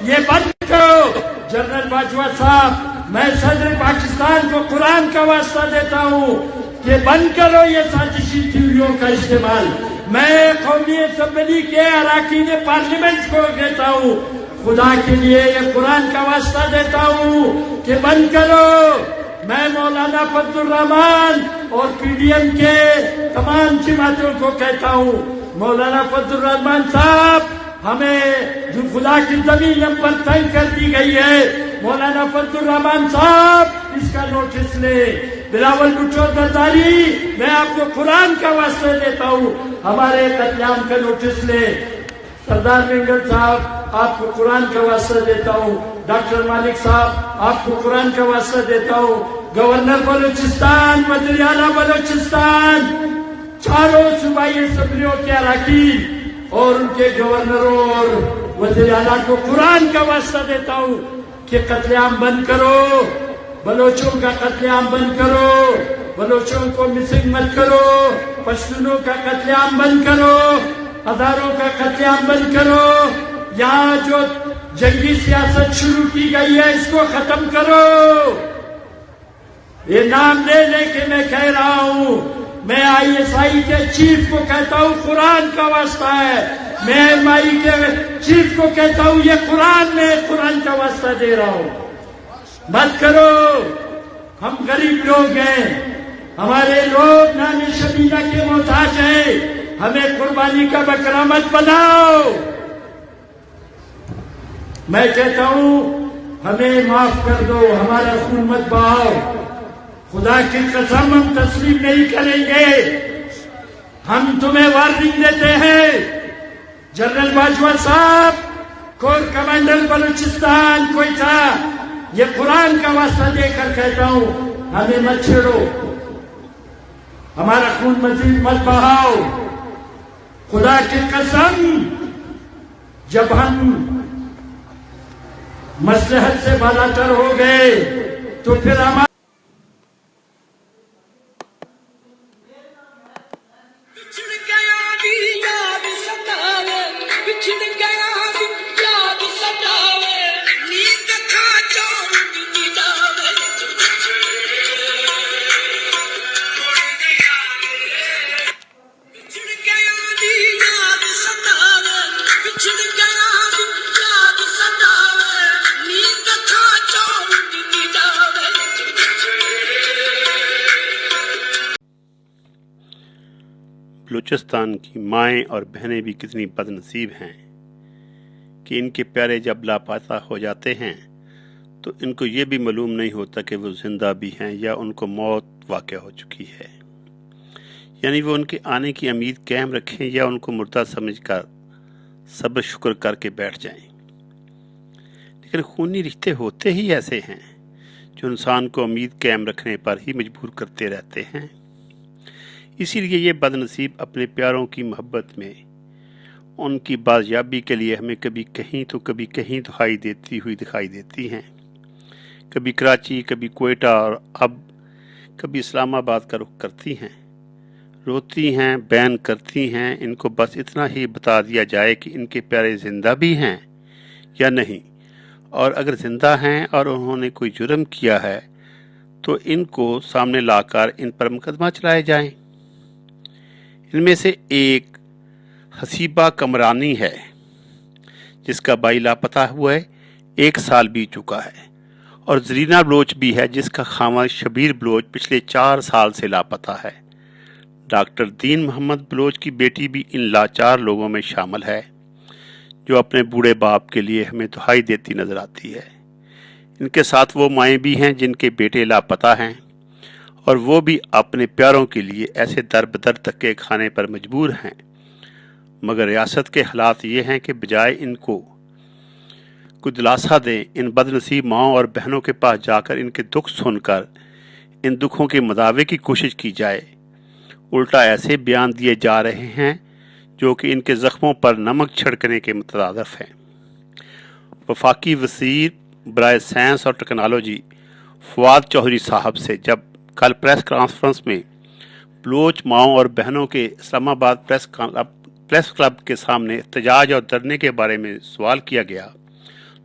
یہ بند کرو. جنرل باجوہ صاحب، میں صدر پاکستان کو قرآن کا واسطہ دیتا ہوں کہ بند کرو یہ سازشی تھیوریوں کا استعمال. میں قومی اسمبلی کے اراکین پارلیمنٹ کو کہتا ہوں، خدا کے لیے یہ قرآن کا واسطہ دیتا ہوں کہ بند کرو. میں مولانا فضل الرحمان اور پی ڈی ایم کے تمام جماعتوں کو کہتا ہوں، مولانا فضل الرحمان صاحب، ہمیں جو خدا کی زمین ہم پر تنگ کر دی گئی ہے، مولانا فضل الرحمان صاحب اس کا نوٹس لے. بلاول بھٹو زرداری، میں آپ کو قرآن کا واسطہ دیتا ہوں، ہمارے قتل عام کا نوٹس لے. سردار مینگل صاحب، آپ کو قرآن کا واسطہ دیتا ہوں. ڈاکٹر مالک صاحب، آپ کو قرآن کا واسطہ دیتا ہوں. گورنر بلوچستان، وزیر اعلیٰ بلوچستان، چاروں صوبائی اسمبلیوں کے اراکین اور ان کے گورنروں اور وزیر اعلیٰ کو قرآن کا واسطہ دیتا ہوں کہ قتل عام بند کرو، بلوچوں کا قتل عام بند کرو، بلوچوں کو مسنگ مت کرو، پشتونوں کا قتل عام بند کرو، ہزاروں کا قتل عام بند کرو. یہاں جو جنگی سیاست شروع کی گئی ہے اس کو ختم کرو. یہ نام لے لے کے میں کہہ رہا ہوں، میں آئی ایس آئی کے چیف کو کہتا ہوں قرآن کا واسطہ ہے، میں ایم آئی کے چیف کو کہتا ہوں یہ قرآن، میں قرآن کا واسطہ دے رہا ہوں. مت کرو. ہم غریب لوگ ہیں، ہمارے لوگ نان شبینہ کے محتاج ہیں، ہمیں قربانی کا بکرا مت بناؤ. میں کہتا ہوں ہمیں معاف کر دو، ہمارا خون مت بہاؤ. خدا کی قسم ہم تسلیم نہیں کریں گے. ہم تمہیں وارننگ دیتے ہیں. جنرل باجوہ صاحب، کور کمانڈر بلوچستان کوئٹہ، یہ قرآن کا واسطہ دے کر کہتا ہوں ہمیں مت چھیڑو، ہمارا خون مزید مت بہاؤ. خدا کی قسم جب ہم مصلحت سے بالاتر ہو گئے تو پھر ہمارا بلوچستان کی مائیں اور بہنیں بھی کتنی بد نصیب ہیں کہ ان کے پیارے جب لاپتہ ہو جاتے ہیں تو ان کو یہ بھی معلوم نہیں ہوتا کہ وہ زندہ بھی ہیں یا ان کو موت واقع ہو چکی ہے. یعنی وہ ان کے آنے کی امید قائم رکھیں یا ان کو مردہ سمجھ کر صبر شکر کر کے بیٹھ جائیں. لیکن خونی رشتے ہوتے ہی ایسے ہیں جو انسان کو امید قائم رکھنے پر ہی مجبور کرتے رہتے ہیں. اسی لیے یہ بد نصیب اپنے پیاروں کی محبت میں ان کی بازیابی کے لیے ہمیں کبھی کہیں تو کبھی کہیں دہائی دیتی ہوئی دکھائی دیتی ہیں. کبھی کراچی، کبھی کوئٹہ اور اب کبھی اسلام آباد کا رخ کرتی ہیں. روتی ہیں، بین کرتی ہیں. ان کو بس اتنا ہی بتا دیا جائے کہ ان کے پیارے زندہ بھی ہیں یا نہیں، اور اگر زندہ ہیں اور انہوں نے کوئی جرم کیا ہے تو ان کو سامنے لا کر ان پر مقدمہ چلائے جائیں. ان میں سے ایک حسیبہ کمرانی ہے جس کا بھائی لاپتہ ہوا ہے، 1 سال بیت چکا ہے، اور زرینہ بلوچ بھی ہے جس کا خاوند شبیر بلوچ پچھلے 4 سال سے لاپتہ ہے. ڈاکٹر دین محمد بلوچ کی بیٹی بھی ان لاچار لوگوں میں شامل ہے جو اپنے بوڑھے باپ کے لیے ہمیں دہائی دیتی نظر آتی ہے. ان کے ساتھ وہ مائیں بھی ہیں جن کے بیٹے لاپتہ ہیں، اور وہ بھی اپنے پیاروں کے لیے ایسے در بدر دھکے کھانے پر مجبور ہیں. مگر ریاست کے حالات یہ ہیں کہ بجائے ان کو کوئی دلاسا دیں، ان بد نصیب ماؤں اور بہنوں کے پاس جا کر ان کے دکھ سن کر ان دکھوں کے مداوے کی کوشش کی جائے، الٹا ایسے بیان دیے جا رہے ہیں جو کہ ان کے زخموں پر نمک چھڑکنے کے مترادف ہیں. وفاقی وزیر برائے سائنس اور ٹیکنالوجی فواد چوہدری صاحب سے جب کل پریس کانفرنس میں بلوچ ماؤں اور بہنوں کے اسلام آباد پریس کلب کے سامنے احتجاج اور دھرنے کے بارے میں سوال کیا گیا